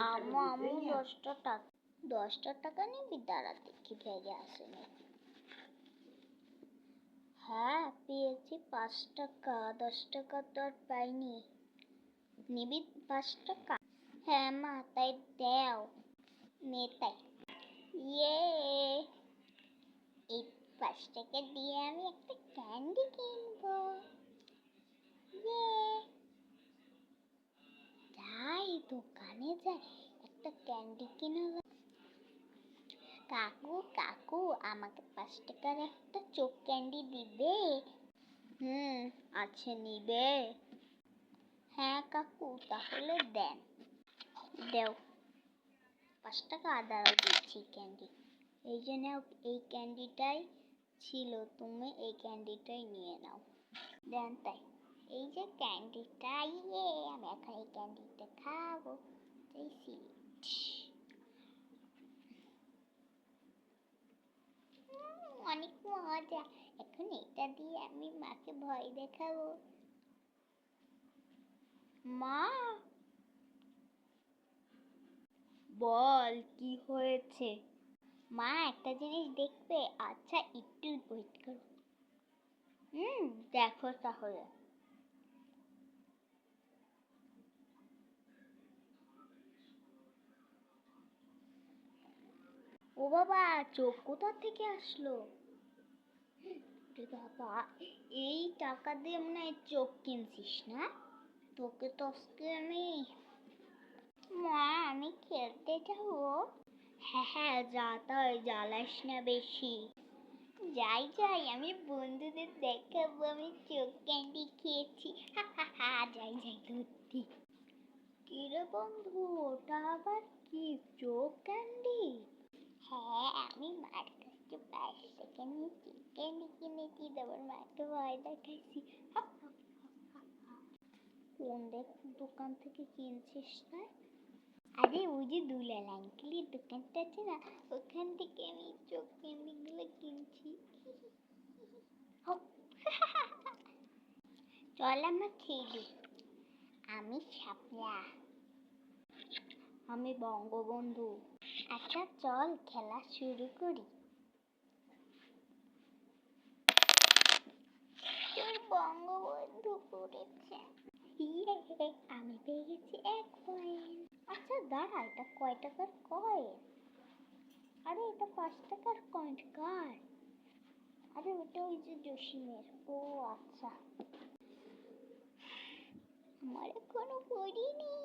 আম্মু আম্মু 10টা টাকা নিবি? দাঁড়া দেখি ব্যাগে আসে নাকি। হ্যাঁ পেয়েছি 5 টাকা, 10 টাকা তো আর পাইনি। নিবি 5 টাকা? হ্যাঁ মা তাই দেও। নে তাই। ইয়ে, এই 5 টাকা দিয়ে আমি একটা ক্যান্ডি কিনবো। ইয়ে, যাই দোকানে যাই, একটা ক্যান্ডি কিনে। কাকু কাকু আমাকে 5 টাকার একটা চোখ ক্যান্ডি দিবে? আছে, নিবে? হ্যাঁ কাকু তাহলে দেন, দেও। 5 টাকা আদারও দিচ্ছি ক্যান্ডি। এই যে নাও, এই ক্যান্ডিটাই ছিল, তুমি এই ক্যান্ডিটাই নিয়ে নাও। দেন তাই। এই যে ক্যান্ডিটা, ইয়ে আমি এখন এই ক্যান্ডিটা খাবো। এই সুইট, অনেক মজা। এখন এটা দিয়ে আমি মাকে ভয় দেখাবো। মা, বল কি হয়েছে? মা একটা জিনিস দেখবে? আচ্ছা একটু ওয়েট করো। দেখো তাহলে। ও বাবা, চোখ কোথা থেকে আসলো? বাবা, এই টাকা দিয়ে মনে হয় চোখ কিনছিস না? তোকে তো আজকে আমি। মা আমি খেলতে যাবো। হ্যাঁ হ্যাঁ যা, তাই জ্বালাস না বেশি। যাই যাই, আমি বন্ধুদের দেখাবো আমি চোখ ক্যান্ডি খেয়েছি। যাই যাই ধরতে। কিরে বন্ধু, ওটা আবার কি চোখ ক্যান্ডি? হ্যাঁ আমি মার কাছে 5 টাকা নিয়ে চোখ ক্যান্ডি কিনেছি, তারপর মাকে ভয় দেখাইছি। কোন দোকান থেকে কিনছিস না? আরে ওই যে দুলাল আঙ্কেলের দোকানটা আছে না, ওখান থেকে আমি চোখ ক্যান্ডি গুলো কিনছি। চল আমরা খেলি। আমি শাপলা। আমি বঙ্গবন্ধু। আচ্ছা চল খেলা শুরু করি। তোর বঙ্গবন্ধু পড়েছে। আমি পেয়ে গেছি 1 পয়েন্ট। আচ্ছা দাঁড়া, এটা কয় টাকার কয়েন? আরে এটা 5 টাকার কয়েন কার? আরে ওটা ওই যে জসিমের। ও আচ্ছা, আমার এখনো পড়িনি।